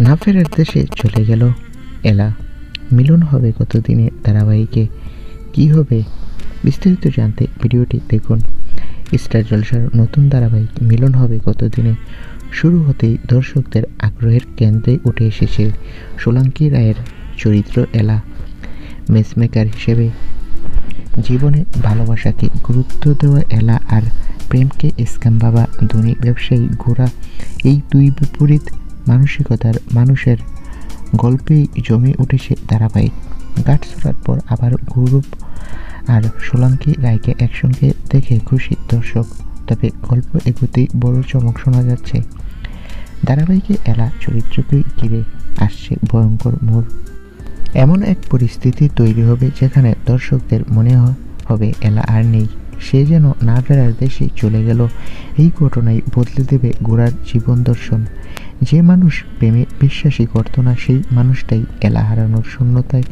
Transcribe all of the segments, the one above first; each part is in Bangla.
না ফেরার দেশে চলে গেল এলা। মিলন হবে কতদিনে ধারাবাহিকে, কি হবে বিস্তারিত জানতে ভিডিওটি দেখুন। স্টার জলসার নতুন ধারাবাহিক মিলন হবে কতদিনে শুরু হতেই দর্শকদের আগ্রহের কেন্দ্রে উঠে এসেছে সোলাঙ্কি রায়ের চরিত্র এলা। মেসমেকার হিসেবে জীবনে ভালোবাসাকে গুরুত্ব দেওয়া এলা আর প্রেমকে স্ক্যাম বাবা ধনী ব্যবসায়ী গোরা, এই দুই বিপরীত মানসিকতার মানুষের গল্পেই জমে উঠেছে ধারাবাহিক। গাঁটছড়ার পর আবার গৌরব আর সোলাঙ্কি রায়কে একসঙ্গে দেখে খুশি দর্শক, তবে গল্প এগোতেই বড় চমক শোনা যাচ্ছে। ধারাবাহিকে এলা চরিত্রকে ঘিরে আসছে ভয়ঙ্কর মোড়। এমন এক পরিস্থিতি তৈরি হবে যেখানে দর্শকদের মনে হবে এলা আর নেই, সে যেন না ফেরার দেশে চলে গেল। এই ঘটনায় বদলে দেবে গোরার জীবন দর্শন। যে মানুষ প্রেমে বিশ্বাসী করত না, সেই মানুষটাই এলা হারানোর শূন্যতায়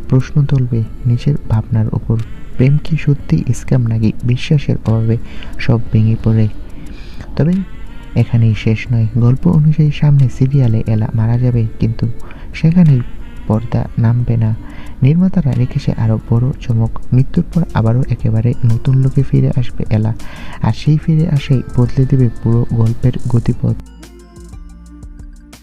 প্রশ্ন তুলবে নিজের ভাবনার ওপর। প্রেম কি সত্যি স্ক্যাম, নাকি বিশ্বাসের অভাবে সব ভেঙে পড়ে? তবে এখানেই শেষ নয়। গল্প অনুযায়ী সামনে সিরিয়ালে এলা মারা যাবে, কিন্তু সেখানেই পর্দা নামবে না। নির্মাতারা রেখেছে আরও বড় চমক। মৃত্যুর পর আবারও একেবারে নতুন লোকে ফিরে আসবে এলা, আর সেই ফিরে আসাই বদলে দেবে পুরো গল্পের গতিপথ।